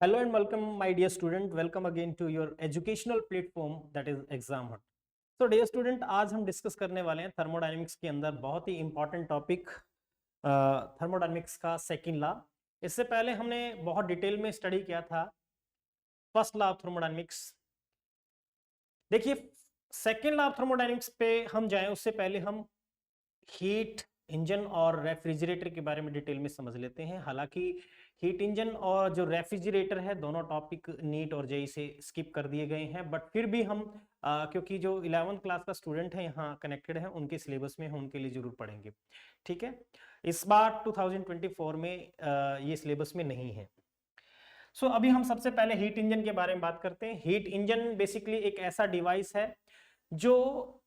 Hello and welcome, my dear student. Welcome again to your educational platform that is Exam Hut. So, dear student, आज हम discuss करने वाले हैं thermodynamics के अंदर बहुत ही इंपॉर्टेंट टॉपिक थर्मोडायनेमिक्स का सेकंड लॉ। इससे पहले हमने बहुत डिटेल में स्टडी किया था फर्स्ट लॉ ऑफ थर्मोडायनेमिक्स। देखिए, सेकंड लॉ ऑफ थर्मोडायनेमिक्स पे हम जाएं उससे पहले हम हीट इंजन और रेफ्रिजरेटर के बारे में डिटेल में समझ लेते हैं। हालांकि हीट इंजन और जो रेफ्रिजरेटर है दोनों टॉपिक नीट और जेई से स्किप कर दिए गए हैं, बट फिर भी हम क्योंकि जो 11th क्लास का स्टूडेंट है यहाँ कनेक्टेड है, उनके सिलेबस में हम उनके लिए जरूर पढ़ेंगे। ठीक है, इस बार 2024 में ये सिलेबस में नहीं है। सो अभी हम सबसे पहले हीट इंजन के बारे में बात करते हैं। हीट इंजन बेसिकली एक ऐसा डिवाइस है जो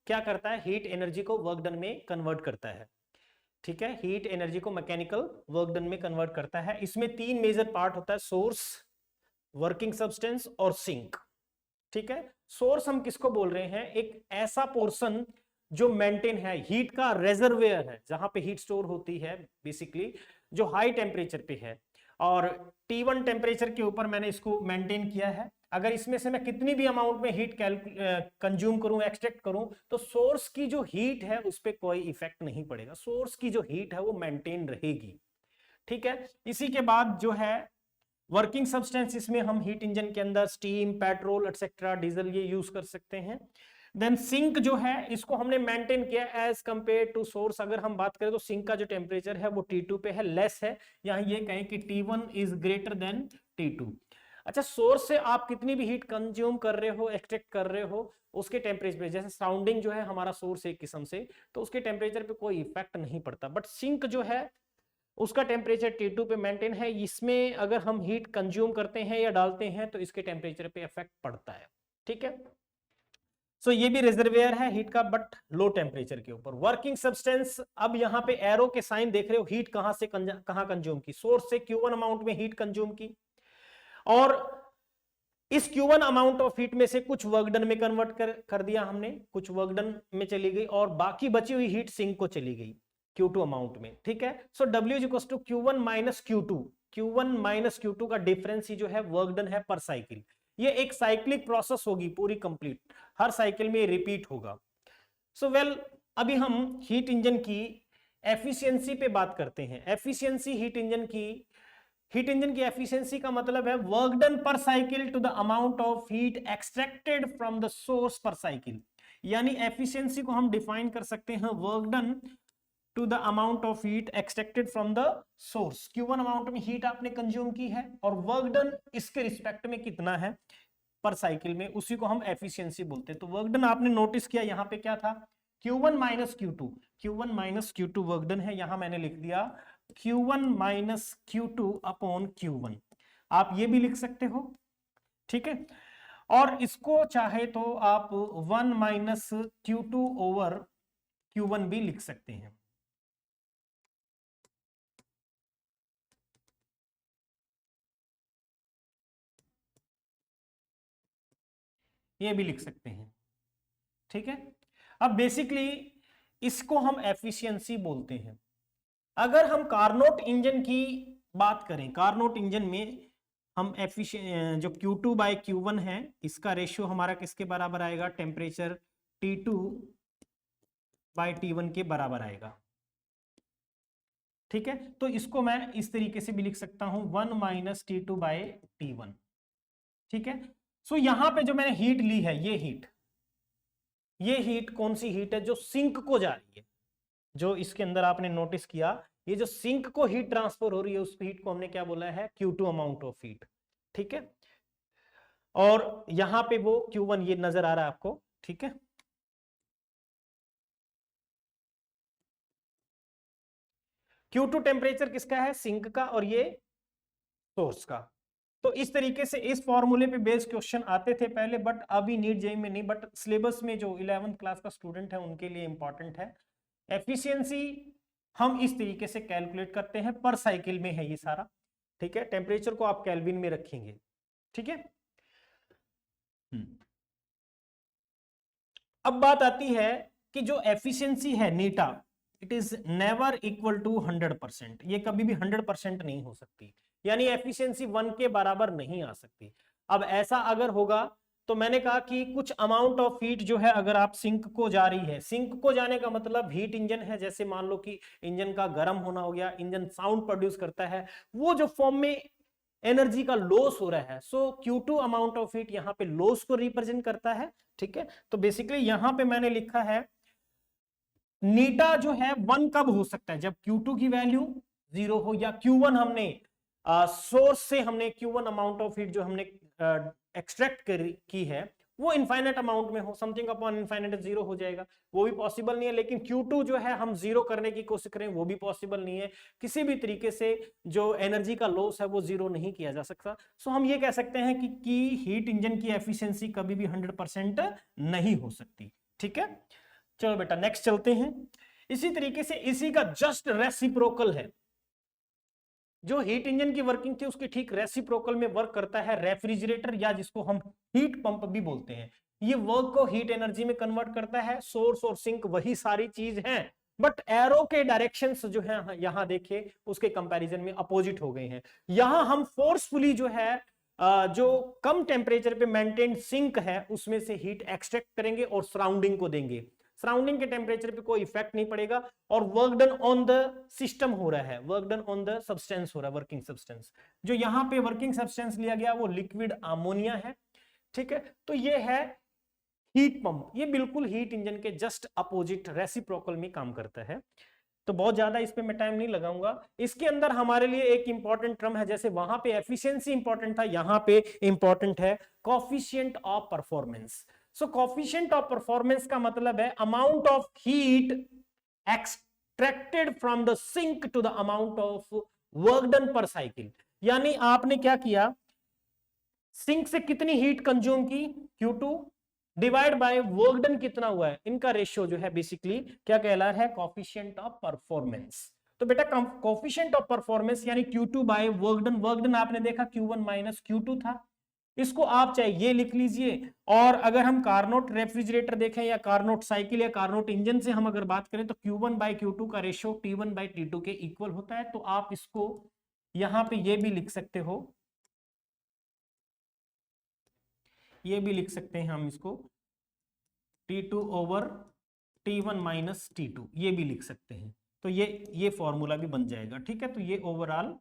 क्या करता है, हीट एनर्जी को वर्क डन में कन्वर्ट करता है। ठीक है, हीट एनर्जी को मैकेनिकल वर्क डन में कन्वर्ट करता है। इसमें तीन मेजर पार्ट होता है, सोर्स, वर्किंग सब्सटेंस और सिंक। ठीक है, सोर्स हम किसको बोल रहे हैं, एक ऐसा पोर्शन जो मेंटेन है, हीट का रेजर्वेयर है जहां पे हीट स्टोर होती है बेसिकली, जो हाई टेम्परेचर पे है और T1 टेम्परेचर के ऊपर मैंने इसको मेंटेन किया है। अगर इसमें से मैं कितनी भी अमाउंट में हीट कंज्यूम करूं, एक्सट्रैक्ट करूं, तो सोर्स की जो हीट है उस पर कोई इफेक्ट नहीं पड़ेगा। सोर्स की जो हीट है वो मेंटेन रहेगी। ठीक है, इसी के बाद जो है वर्किंग सब्सटेंस, इसमें हम हीट इंजन के अंदर स्टीम, पेट्रोल एक्सेट्रा, डीजल ये यूज कर सकते हैं। देन सिंक जो है इसको हमने मेंटेन किया एज कंपेयर टू सोर्स। अगर हम बात करें तो सिंक का जो टेम्परेचर है वो T2 पे है, लेस है। यहाँ ये कहें कि T1 is greater than T2। अच्छा, सोर्स से आप कितनी भी हीट कंज्यूम कर रहे हो, एक्सट्रैक्ट कर रहे हो, उसके टेम्परेचर पे, जैसे साउंडिंग जो है हमारा सोर्स एक किस्म से, तो उसके टेम्परेचर पे कोई इफेक्ट नहीं पड़ता। बट सिंक जो है उसका टेम्परेचर T2 पे मेंटेन है। इसमें अगर हम हीट कंज्यूम करते हैं या डालते हैं तो इसके टेम्परेचर पे इफेक्ट पड़ता है। ठीक है, सो ये भी रिजर्वेयर है हीट का, बट लो टेम्परेचर के ऊपर। वर्किंग सब्सटेंस, अब यहाँ पे एरो के साइन देख रहे हो, हीट कहां से कहां कंज्यूम की, सोर्स से Q1 अमाउंट में हीट कंज्यूम की, और इस Q1 अमाउंट ऑफ हीट में से कुछ वर्क डन में कन्वर्ट कर दिया हमने, कुछ वर्क डन में चली गई, और बाकी बची हुई हीट सिंक को चली गई Q2 अमाउंट में। ठीक है, so W is equal to Q1 minus Q2। Q1 minus Q2 का डिफरेंस ही जो है वर्क डन है पर साइकिल। ये एक साइक्लिक प्रोसेस होगी पूरी कंप्लीट, हर साइकिल में रिपीट होगा। सो वेल, अभी हम हीट इंजन की एफिशिएंसी पे बात करते हैं। एफिशिएंसी हीट इंजन की एफिशिएंसी का मतलब है work done per cycle to the amount of heat extracted from the source per cycle. यानी एफिशिएंसी को हम डिफाइन कर सकते हैं work done to the amount of heat extracted from the source. Q1 amount में हीट आपने consume की है और वर्क डन इसके रिस्पेक्ट में कितना है पर साइकिल में, उसी को हम एफिशिएंसी बोलते हैं। तो वर्क डन आपने नोटिस किया यहाँ पे क्या था, Q1 minus Q2। Q1 minus Q2 work done है, यहां मैंने लिख दिया Q1 minus Q2 upon Q1। आप ये भी लिख सकते हो। ठीक है, और इसको चाहे तो आप 1 माइनस Q2 ओवर Q1 भी लिख सकते हैं। ये भी लिख सकते हैं। ठीक है, अब बेसिकली इसको हम एफिशिएंसी बोलते हैं। अगर हम कार्नोट इंजन की बात करें, कार्नोट इंजन में हम जो Q2 बाई Q1 है, इसका रेशियो हमारा किसके बराबर आएगा, टेम्परेचर T2 बाई T1 के बराबर आएगा। ठीक है, तो इसको मैं इस तरीके से भी लिख सकता हूं 1 माइनस T2 बाई T1। ठीक है, सो यहां पे जो मैंने हीट ली है, ये हीट कौन सी हीट है, जो सिंक को जा रही है। जो इसके अंदर आपने नोटिस किया, ये जो सिंक को हीट ट्रांसफर हो रही है, उस हीट को हमने क्या बोला है, Q2 अमाउंट ऑफ हीट। ठीक है, और यहां पे वो Q1 ये नजर आ रहा है आपको। ठीक है, Q2 टेम्परेचर किसका है, सिंक का, और ये सोर्स का। तो इस तरीके से इस फॉर्मूले पे बेस्ड क्वेश्चन आते थे पहले, बट अभी नीट जेईई में नहीं, बट सिलेबस में जो 11th क्लास का स्टूडेंट है उनके लिए इंपॉर्टेंट है। एफिशिएंसी हम इस तरीके से कैलकुलेट करते हैं, पर साइकिल में है ये सारा। ठीक है, टेम्परेचर को आप केल्विन में रखेंगे। ठीक है, अब बात आती है कि जो एफिशिएंसी है Neeta, it is never equal to 100%। ये कभी भी 100% नहीं हो सकती। यानी एफिशिएंसी 1 के बराबर नहीं आ सकती। अब ऐसा अगर होगा तो मैंने कहा कि कुछ अमाउंट ऑफ हीट जो है अगर आप सिंक को जा रही है, सिंक को जाने का मतलब हीट इंजन है, जैसे मान लो कि इंजन का गर्म होना हो गया, इंजन साउंड प्रोड्यूस करता है, वो जो फॉर्म में एनर्जी का लॉस हो रहा है, सो Q2 अमाउंट ऑफ हीट यहाँ पे लॉस को रिप्रेजेंट करता है। ठीक है, तो बेसिकली यहां पे मैंने लिखा है नीटा जो है 1 कब हो सकता है, जब Q2 की वैल्यू 0 हो, या Q1 हमने सोर्स से हमने Q1 अमाउंट ऑफ हीट जो हमने एक्सट्रैक्ट की है वो इनफाइनाइट अमाउंट में हो, समथिंग अपॉन इनफाइनाइट 0 हो जाएगा, वो भी पॉसिबल नहीं है। लेकिन Q2 जो है हम 0 करने की कोशिश करें वो भी पॉसिबल नहीं है, किसी भी तरीके से जो एनर्जी का लॉस है वो 0 नहीं किया जा सकता। सो हम ये कह सकते हैं कि हीट इंजन की एफिशिएंसी कभी भी 100% नहीं हो सकती। ठीक है, चलो बेटा नेक्स्ट चलते हैं। इसी तरीके से इसी का जस्ट रेसिप्रोकल है, जो हीट इंजन की वर्किंग थी उसके ठीक रेसिप्रोकल में वर्क करता है रेफ्रिजरेटर, या जिसको हम हीट पंप भी बोलते हैं। ये वर्क को हीट एनर्जी में कन्वर्ट करता है। सोर्स और सिंक वही सारी चीज है, बट एरो के डायरेक्शंस जो है यहां देखे उसके कंपैरिजन में अपोजिट हो गए हैं। यहां हम फोर्सफुली जो है जो कम टेम्परेचर पे मेंटेन सिंक है उसमें से हीट एक्सट्रैक्ट करेंगे और सराउंडिंग को देंगे। सराउंडिंग के टेम्परेचर पे कोई इफेक्ट नहीं पड़ेगा, और work done on the system हो रहा है, work done on the substance हो रहा है, वर्किंग सब्सटेंस। जो यहां पे वर्किंग सब्सटेंस लिया गया वो लिक्विड अमोनिया है। ठीक है, तो ये है हीट पंप, ये बिल्कुल हीट इंजन के जस्ट अपोजिट रेसिप्रोकल में काम करता है। तो बहुत ज्यादा इस पे मैं टाइम नहीं लगाऊंगा। इसके अंदर हमारे लिए एक इंपॉर्टेंट टर्म है, जैसे वहां पे एफिशिएंसी इंपॉर्टेंट था, यहां पे इंपॉर्टेंट है coefficient of performance. So coefficient of performance का मतलब है amount of heat extracted from the sink to the amount of work done per cycle. यानी आपने क्या किया, सिंक से कितनी हीट कंज्यूम की Q2 divide by work done कितना हुआ है, इनका रेशियो जो है बेसिकली क्या कहला है, कोफिशिएंट ऑफ परफॉर्मेंस। तो बेटा कोफिशिएंट ऑफ परफॉर्मेंस यानी Q2 by work done, work done आपने देखा Q1 माइनस Q2 था, इसको आप चाहे ये लिख लीजिए। और अगर हम कार्नोट रेफ्रिजरेटर देखें या कार्नोट साइकिल या कार्नोट इंजन से हम अगर बात करें तो Q1 बाय Q2 का रेशियो T1 बाय T2 के इक्वल होता है। तो आप इसको यहां पे ये भी लिख सकते हो, ये भी लिख सकते हैं हम इसको T2 over T1 minus T2, ये भी लिख सकते हैं। तो ये फॉर्मूला भी बन जाएगा। ठीक है, तो ये ओवरऑल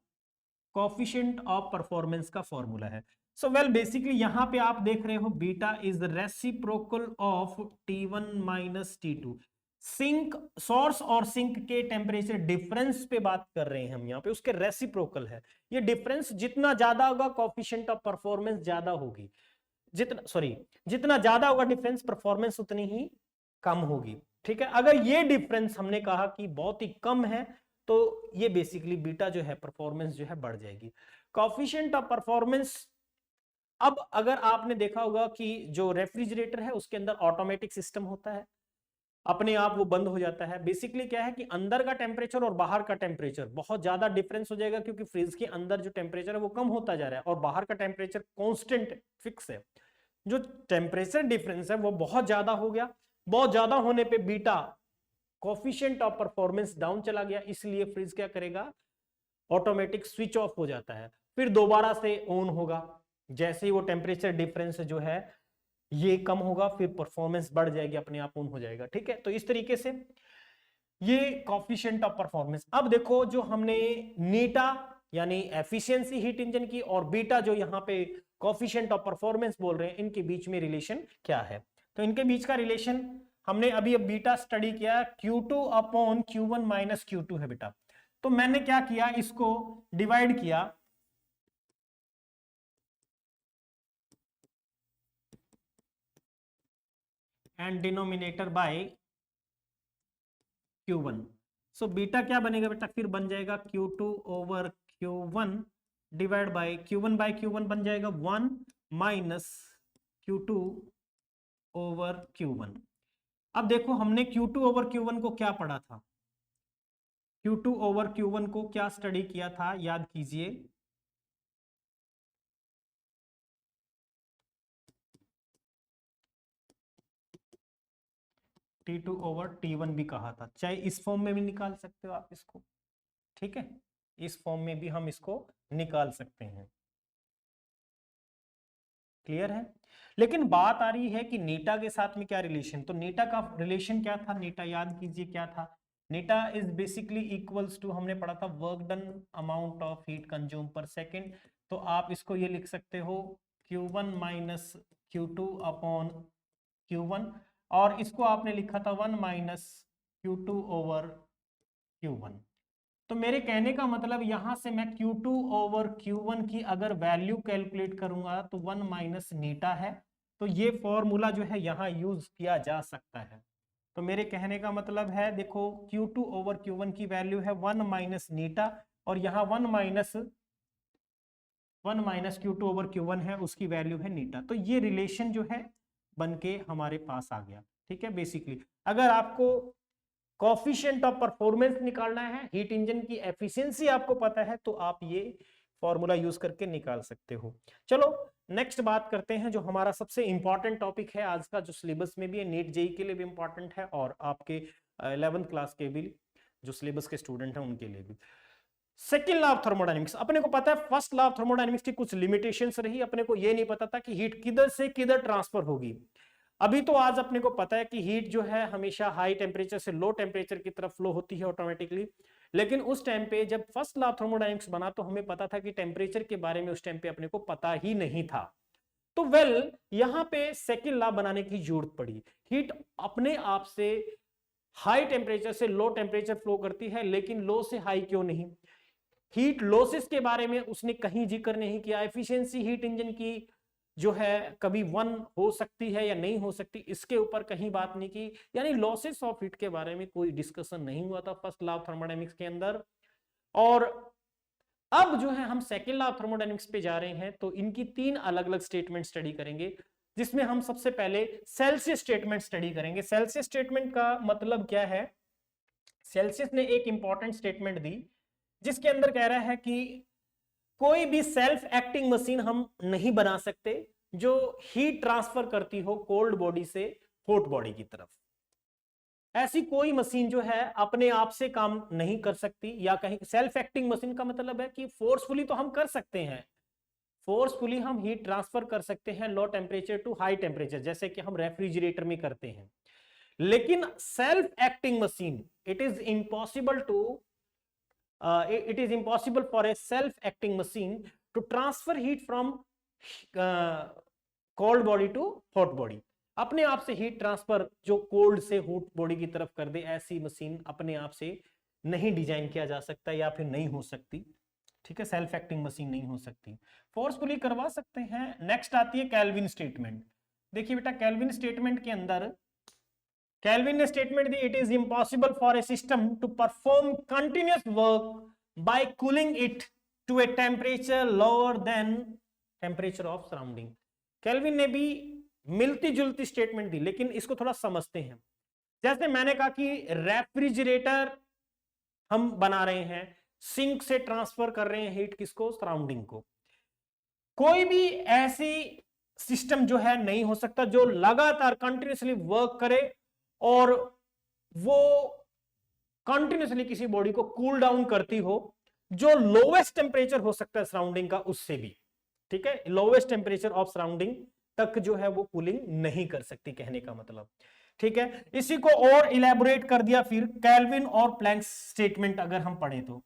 कोफिशिएंट ऑफ परफॉर्मेंस का फॉर्मूला है। सो वेल बेसिकली यहां पे आप देख रहे हो beta is the reciprocal of T1 minus T2। Sink, source और सिंक के टेम्परेचर डिफरेंस पे बात कर रहे हैं हम यहाँ पे, उसके रेसिप्रोकल है। ये डिफरेंस जितना ज्यादा होगा कोफिशिएंट ऑफ परफॉर्मेंस ज्यादा होगी, जितना ज्यादा होगा डिफरेंस परफॉर्मेंस उतनी ही कम होगी। ठीक है, अगर ये डिफरेंस हमने कहा कि बहुत ही कम है तो ये बेसिकली बीटा जो है परफॉर्मेंस जो है बढ़ जाएगी। कोफिशिएंट ऑफ परफॉर्मेंस, अब अगर आपने देखा होगा कि जो रेफ्रिजरेटर है उसके अंदर ऑटोमेटिक सिस्टम होता है, अपने आप वो बंद हो जाता है। बेसिकली क्या है कि अंदर का टेम्परेचर और बाहर का टेम्परेचर बहुत ज्यादा डिफरेंस हो जाएगा, क्योंकि फ्रिज के अंदर जो टेम्परेचर है वो कम होता जा रहा है और बाहर का टेम्परेचर कांस्टेंट फिक्स है। जो टेम्परेचर डिफरेंस है वो बहुत ज्यादा हो गया, बहुत ज्यादा होने पे beta coefficient of performance down चला गया, इसलिए फ्रिज क्या करेगा, ऑटोमेटिक स्विच ऑफ हो जाता है, फिर दोबारा से ऑन होगा। जैसे ही वो टेम्परेचर डिफरेंस जो है ये कम होगा, फिर परफॉर्मेंस बढ़ जाएगी, अपने आप ऑन हो जाएगा। ठीक है, तो इस तरीके से ये कोफिशिएंट ऑफ परफॉर्मेंस। अब देखो जो हमने नीटा यानी एफिशिएंसी हीट इंजन की और बीटा जो यहाँ पे कोफिशिएंट ऑफ परफॉर्मेंस बोल रहे हैं, इनके बीच में रिलेशन क्या है। तो इनके बीच का रिलेशन हमने अभी अब बीटा स्टडी किया, Q2 upon Q1 minus Q2 है बेटा। तो मैंने क्या किया, इसको डिवाइड किया and denominator by Q1। So beta क्या बनेगा बेटा, फिर बन जाएगा Q2 over Q1 divide by Q1 बन जाएगा 1 माइनस Q2 ओवर Q1। अब देखो हमने Q2 ओवर Q1 को क्या पढ़ा था, Q2 ओवर Q1 को क्या स्टडी किया था, याद कीजिए। T2 ओवर T1 भी कहा था, चाहे इस फॉर्म में भी निकाल सकते हो आप इसको। ठीक है, इस फॉर्म में भी हम इसको निकाल सकते हैं। क्लियर है? लेकिन बात आ रही है कि नीटा के साथ में क्या रिलेशन, तो नीटा का रिलेशन क्या था, नीटा याद कीजिए क्या था, नीटा इज बेसिकली इक्वल्स टू, हमने पढ़ा था work done amount of heat consume पर सेकेंड, तो आप इसको ये लिख सकते हो Q1 minus Q2 upon Q1, और इसको आपने लिखा था 1 माइनस Q2 ओवर Q1। तो मेरे कहने का मतलब यहां से मैं Q2 ओवर Q1 की अगर वैल्यू कैलकुलेट करूंगा तो 1 माइनस नीटा है, तो ये फॉर्मूला जो है यहां यूज किया जा सकता है। तो मेरे कहने का मतलब है देखो Q2 ओवर Q1 की वैल्यू है 1 माइनस नीटा, और यहाँ 1 माइनस Q2 ओवर Q1 है, उसकी वैल्यू है नीटा। तो ये रिलेशन जो है बन के हमारे पास आ गया। ठीक है, बेसिकली अगर आपको कोफिशिएंट ऑफ परफॉर्मेंस निकालना है, हीट इंजन की एफिशिएंसी आपको पता है, तो आप ये फॉर्मूला यूज करके निकाल सकते हो। चलो नेक्स्ट बात करते हैं, जो हमारा सबसे इंपॉर्टेंट टॉपिक है आज का, जो सिलेबस में भी है, नीट जेई के लिए भी इंपॉर्टेंट है और आपके 11th क्लास के भी जो सिलेबस के स्टूडेंट हैं उनके लिए भी। Second law of thermodynamics. अपने को पता है फर्स्ट लॉ ऑफ थर्मोडायनेमिक्स की कुछ लिमिटेशंस रही, अपने को ये नहीं पता था कि हीट किधर से किधर ट्रांसफर होगी। अभी तो आज अपने को पता है कि हीट जो है हमेशा हाई टेम्परेचर से लो टेम्परेचर की तरफ फ्लो होती है ऑटोमेटिकली, लेकिन उस टाइम पे जब फर्स्ट लॉ ऑफ थर्मोडायनेमिक्स बना तो हमें पता था कि टेम्परेचर के बारे में उस टाइम पे अपने को पता ही नहीं था। तो यहां पे सेकेंड लॉ बनाने की जरूरत पड़ी। हीट अपने आप से हाई टेम्परेचर से लो टेम्परेचर फ्लो करती है, लेकिन लो से हाई क्यों नहीं। हीट लॉसेस के बारे में उसने कहीं जिक्र नहीं किया। एफिशिएंसी हीट इंजन की जो है कभी 1 हो सकती है या नहीं हो सकती, इसके ऊपर कहीं बात नहीं की, यानी लॉसेस ऑफ हीट के बारे में कोई डिस्कशन नहीं हुआ था फर्स्ट लॉ ऑफ थर्मोडायनेमिक्स के अंदर। और अब जो है हम सेकेंड लॉ ऑफ थर्मोडायनेमिक्स पे जा रहे हैं, तो इनकी 3 अलग अलग स्टेटमेंट स्टडी करेंगे, जिसमें हम सबसे पहले सेल्सियस स्टेटमेंट स्टडी करेंगे। सेल्सियस स्टेटमेंट का मतलब क्या है, सेल्सियस ने एक इंपॉर्टेंट स्टेटमेंट दी जिसके अंदर कह रहा है कि कोई भी सेल्फ एक्टिंग मशीन हम नहीं बना सकते जो हीट ट्रांसफर करती हो कोल्ड बॉडी से हॉट बॉडी की तरफ। ऐसी कोई मशीन जो है अपने आप से काम नहीं कर सकती, या कहीं सेल्फ एक्टिंग मशीन का मतलब है कि फोर्सफुली तो हम कर सकते हैं, फोर्सफुली हम हीट ट्रांसफर कर सकते हैं low temperature to high temperature, जैसे कि हम रेफ्रिजरेटर में करते हैं। लेकिन self acting machine it is impossible for a self-acting machine to transfer heat from cold body to hot body। अपने आप से हीट ट्रांसफर जो कोल्ड से हॉट बॉडी की तरफ कर दे, ऐसी मशीन अपने आप से नहीं डिजाइन किया जा सकता या फिर नहीं हो सकती। ठीक है, सेल्फ एक्टिंग मशीन नहीं हो सकती, फोर्सफुली करवा सकते हैं। नेक्स्ट आती है केल्विन स्टेटमेंट। देखिए बेटा, केल्विन स्टेटमेंट के अंदर केल्विन ने स्टेटमेंट दी, it is impossible for a system to perform continuous work by cooling it to a temperature lower than temperature of surrounding. Kelvin ने भी मिलती जुलती स्टेटमेंट दी, लेकिन इसको थोड़ा समझते हैं। जैसे मैंने कहा कि रेफ्रिजरेटर हम बना रहे हैं, सिंक से ट्रांसफर कर रहे हैं हीट किसको, सराउंडिंग को। कोई भी ऐसी सिस्टम जो है नहीं हो सकता जो लगातार कंटिन्यूसली वर्क करे और वो कंटिन्यूसली किसी बॉडी को कूल डाउन करती हो, जो लोवेस्ट टेम्परेचर हो सकता है सराउंडिंग का उससे भी। ठीक है, लोवेस्ट टेम्परेचर ऑफ सराउंडिंग तक जो है वो कूलिंग नहीं कर सकती, कहने का मतलब। ठीक है, इसी को और इलेबोरेट कर दिया फिर केल्विन और प्लैंक स्टेटमेंट अगर हम पढ़े तो।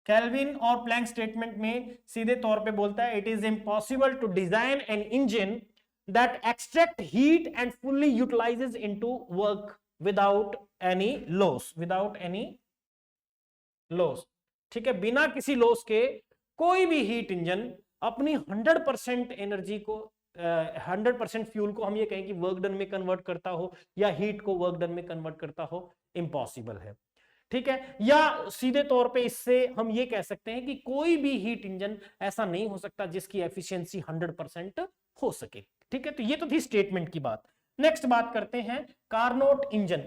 केल्विन और प्लैंक स्टेटमेंट में सीधे तौर पे बोलता है, it is impossible to design an engine that extract heat and fully utilizes into work without any loss। ठीक है, बिना किसी लॉस के कोई भी हीट इंजन अपनी 100% एनर्जी को 100% फ्यूल को हम ये कहें कि वर्क डन में कन्वर्ट करता हो या हीट को वर्क डन में कन्वर्ट करता हो, इम्पॉसिबल है। ठीक है, या सीधे तौर पे इससे हम ये कह सकते हैं कि कोई भी हीट इंजन ऐसा नहीं हो सकता जिसकी एफिशिएंसी 100% हो सके। ठीक है, तो ये तो थी स्टेटमेंट की बात। नेक्स्ट बात करते हैं कार्नोट इंजन।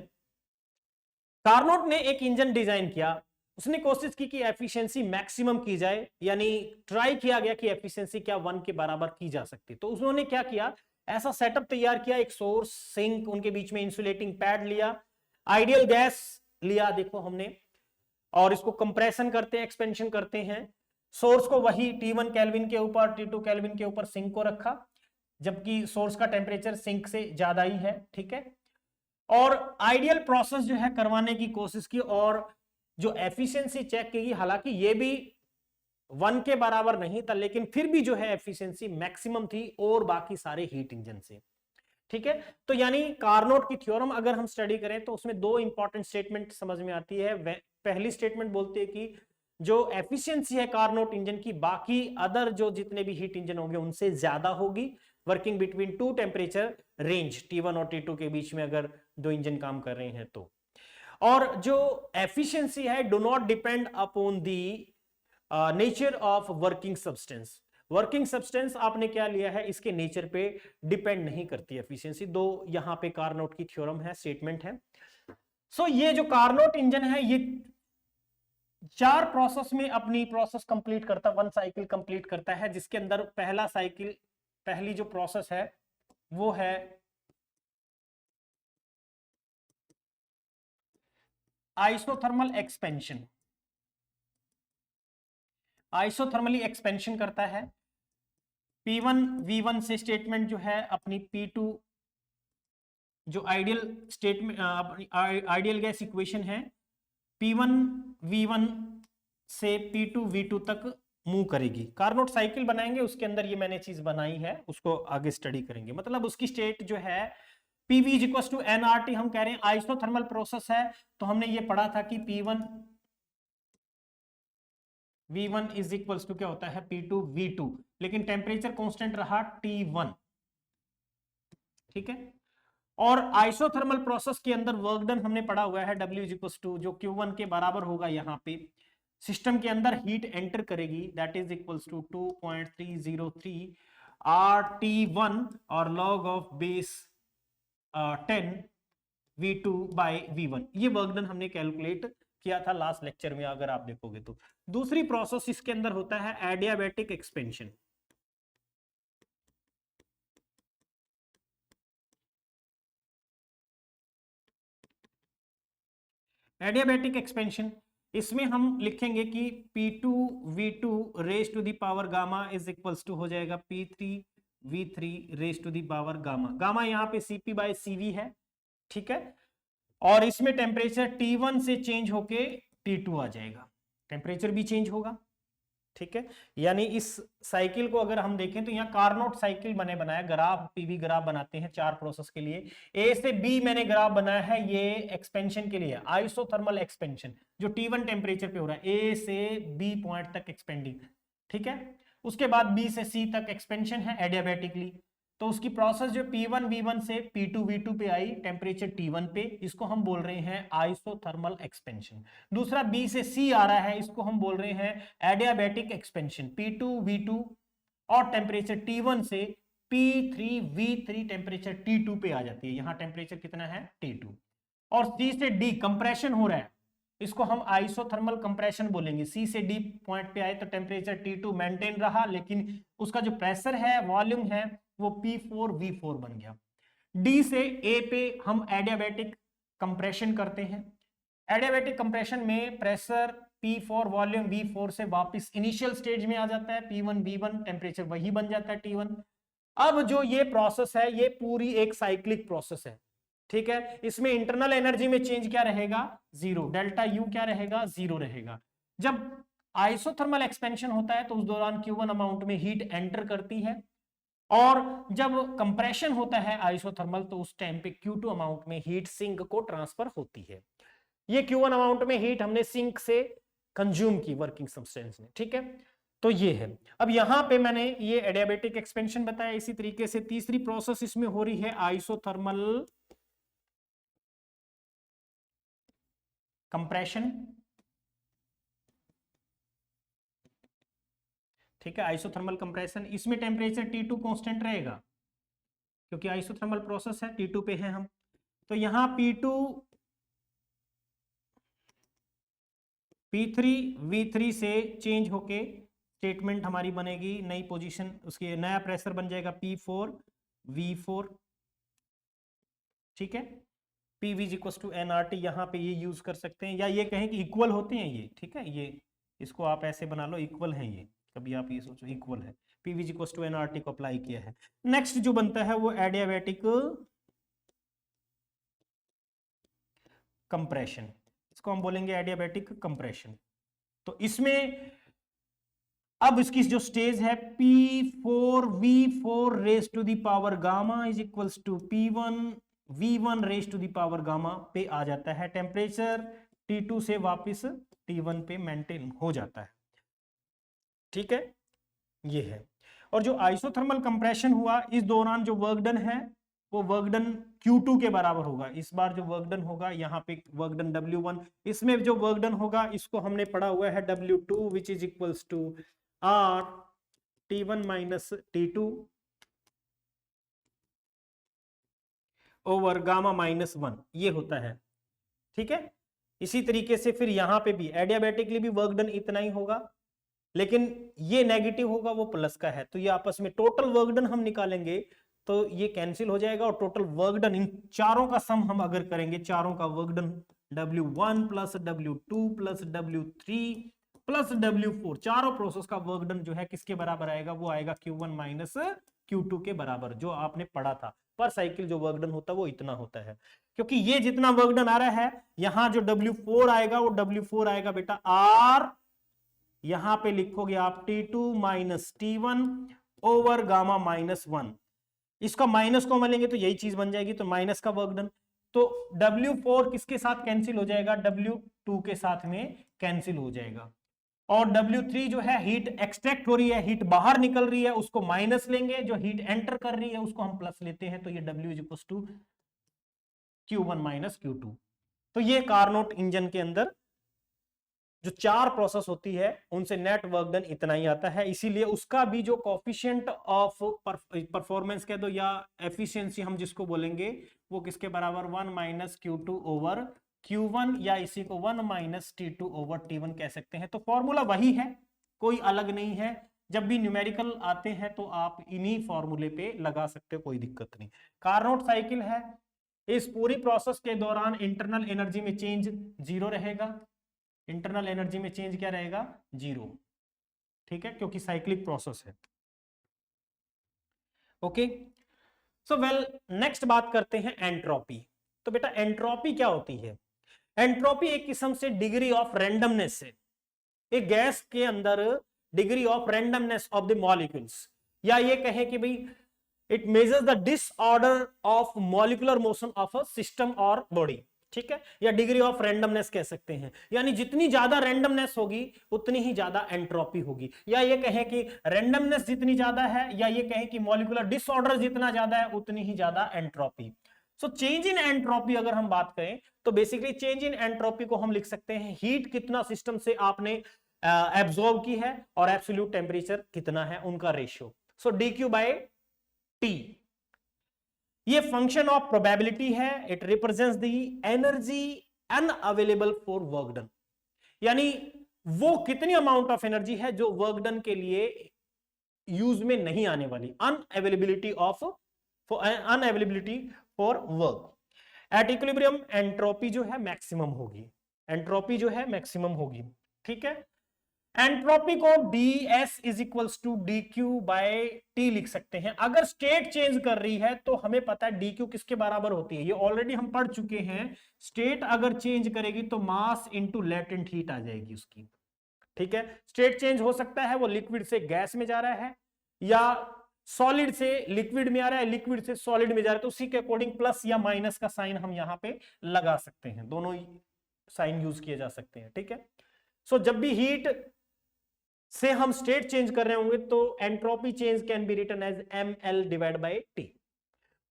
कार्नोट ने एक इंजन डिजाइन किया, उसने कोशिश की कि एफिशिएंसी मैक्सिमम की जाए, यानी ट्राई किया गया कि एफिशिएंसी क्या 1 के बराबर की जा सकती। तो उन्होंने क्या किया, ऐसा सेटअप तैयार किया, एक सोर्स, सिंक, उनके बीच में इंसुलेटिंग पैड लिया, आइडियल गैस लिया। देखो हमने और इसको कंप्रेशन करते हैं, एक्सपेंशन करते हैं। सोर्स को वही T1 केल्विन के ऊपर, T2 केल्विन के ऊपर सिंक को रखा, जबकि सोर्स का टेम्परेचर सिंक से ज्यादा ही है, ठीक है। और आइडियल प्रोसेस जो है करवाने की कोशिश की और जो एफिशिएंसी चेक की, हालांकि ये भी 1 के बराबर नहीं था, लेकिन फिर भी जो है एफिशिएंसी मैक्सिमम थी और बाकी सारे हीट इंजन से, ठीक है। तो यानी कार्नोट की थ्योरम अगर हम स्टडी करें तो उसमें दो इंपॉर्टेंट स्टेटमेंट समझ में आती है। पहली स्टेटमेंट बोलती है कि जो एफिशिएंसी है कार्नोट इंजन की, बाकी अदर जो जितने भी हीट इंजन होंगे उनसे ज्यादा होगी, working between two temperature range T1 और T2 के बीच में अगर दो इंजन काम कर रहे हैं तो। और जो एफिशिएंसी है do not depend upon the nature of working substance. Working substance आपने क्या लिया है इसके नेचर पे डिपेंड नहीं करती एफिशिएंसी। दो यहां पे कार्नोट की थ्योरम है, स्टेटमेंट है। सो ये जो कार्नोट इंजन है ये 4 प्रोसेस में अपनी प्रोसेस कंप्लीट करता, 1 साइकिल कंप्लीट करता है, जिसके अंदर पहली जो प्रोसेस है वो है आइसोथर्मल एक्सपेंशन। आइसोथर्मली एक्सपेंशन करता है। P1 V1 से स्टेटमेंट जो है अपनी P2 जो ideal statement ideal gas equation है, P1 V1 से P2 V2 तक मूव करेगी। कार्नोट साइकिल बनाएंगे, उसके अंदर ये मैंने चीज बनाई है, उसको आगे स्टडी करेंगे। मतलब उसकी स्टेट जो है PV is equal to nRT। हम कह रहे हैं आइसोथर्मल प्रोसेस है, तो हमने ये पढ़ा था कि P1 V1 is equal to क्या होता है P2 V2, लेकिन टेम्परेचर कांस्टेंट रहा T1, ठीक है। और आइसोथर्मल प्रोसेस के अंदर वर्क डन हमने पढ़ा हुआ है W इज इक्वल टू जो Q1 के बराबर होगा, यहाँ पे सिस्टम के अंदर हीट एंटर करेगी, that is equal to 2.303 RT1 और log of base 10 V2 bye V1। ये वर्क डन हमने कैलकुलेट किया था लास्ट लेक्चर में, अगर आप देखोगे तो। दूसरी प्रोसेस इसके अंदर होता है एडियाबैटिक एक्सपेंशन। एडियाबैटिक एक्सपेंशन, इसमें हम लिखेंगे कि P2 V2 raise to the power gamma is equals to हो जाएगा P3 V3 raise to the power gamma. Gamma यहाँ पे Cp बाय Cv है, ठीक है। और इसमें टेम्परेचर T1 से चेंज होके T2 आ जाएगा, टेम्परेचर भी चेंज होगा, ठीक है। यानी इस साइकिल को अगर हम देखें तो यहाँ कार्नोट साइकिल बने बनाया, ग्राफ पीवी ग्राफ बनाते हैं 4 प्रोसेस के लिए। ए से बी मैंने ग्राफ बनाया है, ये एक्सपेंशन के लिए आइसोथर्मल एक्सपेंशन जो T1 टेम्परेचर पे हो रहा है, ए से बी पॉइंट तक एक्सपेंडिंग, ठीक है। उसके बाद बी से सी तक एक्सपेंशन है एडियाबैटिकली। तो उसकी प्रोसेस जो P1 V1 से P2 V2 पे आई टेम्परेचर T1 पे, इसको हम बोल रहे हैं आइसोथर्मल एक्सपेंशन। दूसरा B से C आ रहा है, इसको हम बोल रहे हैं एडियाबैटिक एक्सपेंशन। P2 V2 और टेम्परेचर T1 से P3 V3 टेम्परेचर T2 पे आ जाती है। यहां टेम्परेचर कितना है T2। और C से D कंप्रेशन हो रहा है, इसको हम आइसोथर्मल कंप्रेशन बोलेंगे। सी से डी पॉइंट पे आए तो टेम्परेचर T2 मेंटेन रहा, लेकिन उसका जो प्रेशर है, वॉल्यूम है, वो P4 V4 बन गया। डी से ए पे हम एडियाबैटिक कंप्रेशन करते हैं। एडियाबैटिक कंप्रेशन में प्रेशर P4 वॉल्यूम V4 से वापस इनिशियल स्टेज में आ जाता है, P1 V1 टेम्परेचर वही बन जाता है T1। अब जो ये प्रोसेस है ये पूरी एक साइक्लिक प्रोसेस है, ठीक है। इसमें इंटरनल एनर्जी में चेंज क्या रहेगा, जीरो। डेल्टा यू क्या रहेगा, जीरो रहेगा। जब आइसोथर्मल एक्सपेंशन होता है तो उस दौरान Q1 अमाउंट में हीट एंटर करती है, और जब कंप्रेशन होता है आइसोथर्मल तो उस टाइम पे Q2 अमाउंट में हीट सिंक को ट्रांसफर होती है। ये Q1 अमाउंट में हीट हमने सिंक से कंज्यूम की वर्किंग सब्सटेंस ने, ठीक है। तो ये है। अब यहां पे मैंने ये एडियाबैटिक एक्सपेंशन बताया। इसी तरीके से तीसरी प्रोसेस इसमें हो रही है आइसोथर्मल कंप्रेशन, ठीक है। आइसोथर्मल कंप्रेशन, इसमें टेम्परेचर T2 कांस्टेंट रहेगा क्योंकि आइसोथर्मल प्रोसेस है, T2 पे है हम। तो यहां P2 P3 V3 से चेंज होके स्टेटमेंट हमारी बनेगी, नई पोजीशन, उसकी नया प्रेशर बन जाएगा P4 V4, ठीक है। PV is equal to nRT, यहाँ पे ये यूज कर सकते हैं, या ये कहें कि इक्वल होते हैं ये, ठीक है, ये इसको आप ऐसे बना लो, इक्वल है ये, कभी आप ये सोचो इक्वल है, PV is equal to nRT को अप्लाई किया है। नेक्स्ट जो बनता है वो एडियाबैटिक कंप्रेशन, इसको हम बोलेंगे एडियाबैटिक कंप्रेशन। तो इसमें अब इसकी जो स्टेज है P4V4 raise to the power gamma is equals to P1 V1 raise to the power gamma पे आ जाता है, टेम्परेचर T2 से वापस T1 पे मेंटेन हो जाता है, ठीक है, ये है। और जो आइसोथर्मल कंप्रेशन हुआ, इस दौरान जो वर्क डन है वो वर्क डन Q2 के बराबर होगा। इस बार जो वर्क डन होगा यहाँ पे वर्क डन W1, इसमें जो वर्क डन होगा इसको हमने पढ़ा हुआ है W2 which is equals to R T1 minus T2 over gamma minus 1, ये होता है, ठीक है। इसी तरीके से फिर यहां पे भी एडियाबैटिकली भी वर्क डन इतना ही होगा, लेकिन ये नेगेटिव होगा, वो प्लस का है, तो ये आपस में टोटल वर्क डन हम निकालेंगे तो ये कैंसिल हो जाएगा, और टोटल वर्क डन इन चारों का सम हम अगर करेंगे, चारों का work done W1 plus W2 plus W3 plus W4, चारों प्रोसेस का वर्क डन जो है किसके बराबर आएगा, वो आएगा Q1 माइनस Q2 के बराबर, जो आपने पढ़ा था पर साइकिल जो वर्क डन होता है वो इतना होता है। क्योंकि ये जितना वर्क डन आ रहा है, यहां जो W4 आएगा वो W4 आएगा बेटा R, यहां पे लिखोगे आप T2 minus T1 over gamma minus 1, इसका माइनस को मिलेंगे तो यही चीज बन जाएगी, तो माइनस का वर्क डन, तो W4 किसके साथ कैंसिल हो जाएगा, W2 के साथ में कैंसिल हो जाएगा, और W3 जो है हीट एक्सट्रैक्ट हो रही है, हीट बाहर निकल रही है, उसको माइनस लेंगे, जो हीट एंटर कर रही है उसको हम प्लस लेते हैं, तो ये W is equal to Q1 minus Q2। तो ये कार्नोट इंजन के अंदर जो चार प्रोसेस होती है उनसे नेट वर्क डन इतना ही आता है, इसीलिए उसका भी जो कोफिशिएंट ऑफ परफॉर्मेंस कह दो या एफिशिएंसी हम जिसको बोलेंगे, वो किसके बराबर 1 माइनस Q2 ओवर Q1, या इसी को 1 माइनस T2 ओवर T1 कह सकते हैं। तो फॉर्मूला वही है, कोई अलग नहीं है, जब भी न्यूमेरिकल आते हैं तो आप इन्हीं फॉर्मूले पे लगा सकते हो, कोई दिक्कत नहीं। कार्नोट साइकिल है, इस पूरी प्रोसेस के दौरान इंटरनल एनर्जी में चेंज 0 रहेगा, इंटरनल एनर्जी में चेंज क्या रहेगा, 0, ठीक है, क्योंकि साइक्लिक प्रोसेस है। ओके, सो वेल नेक्स्ट बात करते हैं एंट्रोपी। तो बेटा एंट्रोपी क्या होती है, एंट्रोपी एक किस्म से डिग्री ऑफ रैंडमनेस है, एक गैस के अंदर degree of randomness of the molecules, या ये कहें कि भाई it measures the disorder of molecular motion of a system और बॉडी, ठीक है, या डिग्री ऑफ रैंडमनेस कह सकते हैं, यानी जितनी ज्यादा रैंडमनेस होगी उतनी ही ज्यादा एंट्रोपी होगी, या ये कहें कि रैंडमनेस जितनी ज्यादा है, या ये कहें कि मॉलिक्यूलर डिसऑर्डर जितना ज्यादा है उतनी ही ज्यादा entropy. So change in entropy अगर हम बात करें तो बेसिकली चेंज इन एंट्रोपी को हम लिख सकते हैं हीट कितना सिस्टम से आपने एब्जॉर्ब की है और एब्सोल्यूट टेम्परेचर कितना है, उनका ratio. So dq by t, ये फंक्शन ऑफ प्रोबेबिलिटी है, it represents the energy unavailable for work done, यानी वो कितनी अमाउंट ऑफ एनर्जी है जो वर्क डन के लिए यूज में नहीं आने वाली, unavailability for work. At equilibrium entropy जो है मैक्सिमम होगी, एंट्रोपी जो है मैक्सिमम होगी, ठीक है। एंट्रोपी को ds is equals to dq by t लिख सकते हैं। अगर स्टेट चेंज कर रही है तो हमें पता है dq किसके बराबर होती है, ये ऑलरेडी हम पढ़ चुके हैं, स्टेट अगर चेंज करेगी तो मास इनटू लेटेंट हीट आ जाएगी उसकी, ठीक है। स्टेट चेंज हो सकता है वो लिक्विड से गैस में जा रहा है, या सॉलिड से लिक्विड में आ रहा है, लिक्विड से सॉलिड में जा रहा है, तो उसी के अकॉर्डिंग प्लस या माइनस का साइन हम यहां पे लगा सकते हैं, दोनों साइन यूज किए जा सकते हैं, ठीक है। सो जब भी हीट से हम स्टेट चेंज कर रहे होंगे तो entropy change can be written as ml divide by t।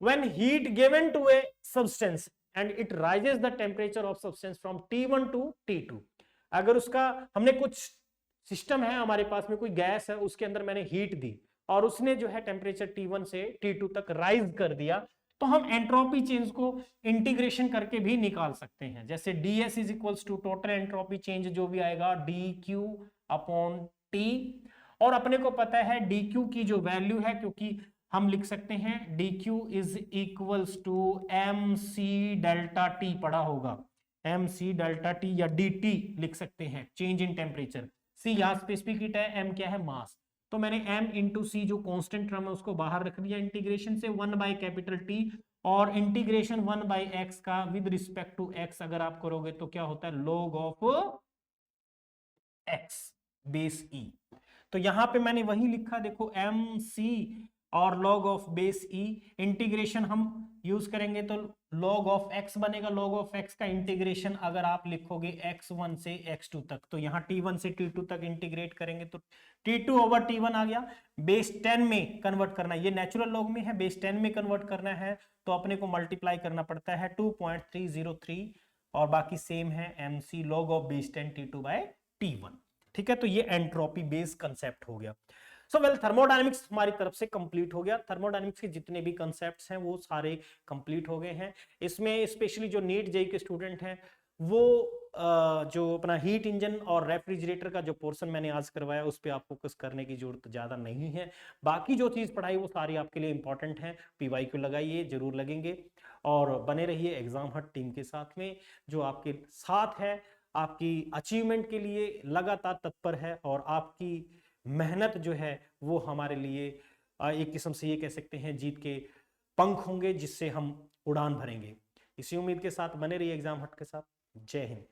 When heat given to a substance and it raises the temperature of substance from T1 to T2, अगर उसका हमने कुछ सिस्टम है हमारे पास में, कोई गैस है, उसके अंदर मैंने हीट दी और उसने जो है टेम्परेचर T1 से T2 तक राइज कर दिया, तो हम एंट्रोपी चेंज को इंटीग्रेशन करके भी निकाल सकते हैं। जैसे ds is equals to total entropy change जो भी आएगा dq अपॉन t, और अपने को पता है dq की जो वैल्यू है, क्योंकि हम लिख सकते हैं d q is equals to m c delta t, पढ़ा होगा, एम सी डेल्टा टी या डी टी लिख सकते हैं, चेंज इन टेम्परेचर। सी यहाँ स्पेसिफिक हीट है, एम क्या है, मास। तो मैंने एम इंटू सी जो कांस्टेंट टर्म है उसको बाहर रख दिया इंटीग्रेशन से, 1 बाय कैपिटल टी, और इंटीग्रेशन 1 बाय एक्स का विद रिस्पेक्ट टू एक्स अगर आप करोगे तो क्या होता है, log ऑफ एक्स बेस ई। तो यहां पे मैंने वही लिखा, देखो एम सी और log of base E, integration हम यूज करेंगे तो log ऑफ x बनेगा, log ऑफ x का इंटीग्रेशन अगर आप लिखोगे x1 से x2 तक, तो यहाँ t1 से t2 तक इंटीग्रेट करेंगे तो t2 ओवर t1 आ गया। बेस 10 में कन्वर्ट करना, ये नेचुरल लॉग में है, बेस 10 में कन्वर्ट करना है तो अपने को मल्टीप्लाई करना पड़ता है 2.303, और बाकी सेम है mc log of base 10 t2 by t1। ठीक है, तो ये एंट्रोपी बेस कंसेप्ट हो गया। सो वेल, थर्मोडायनेमिक्स हमारी तरफ से कंप्लीट हो गया। थर्मोडायनेमिक्स के जितने भी कंसेप्ट्स हैं वो सारे कंप्लीट हो गए हैं। इसमें स्पेशली जो नीट जेईई के स्टूडेंट हैं वो जो अपना हीट इंजन और रेफ्रिजरेटर का जो पोर्शन मैंने आज करवाया उस पर आप फोकस करने की जरूरत ज्यादा नहीं है। बाकी जो चीज पढ़ाई वो सारी आपके लिए इंपॉर्टेंट है, पीवाईक्यू लगाइए, जरूर लगेंगे, और बने रहिए एग्जाम हट टीम के साथ में जो आपके साथ है, आपकी अचीवमेंट के लिए लगातार तत्पर है, और आपकी मेहनत जो है वो हमारे लिए एक किस्म से ये कह सकते हैं जीत के पंख होंगे जिससे हम उड़ान भरेंगे। इसी उम्मीद के साथ बने रहिए एग्जाम हट के साथ। जय हिंद।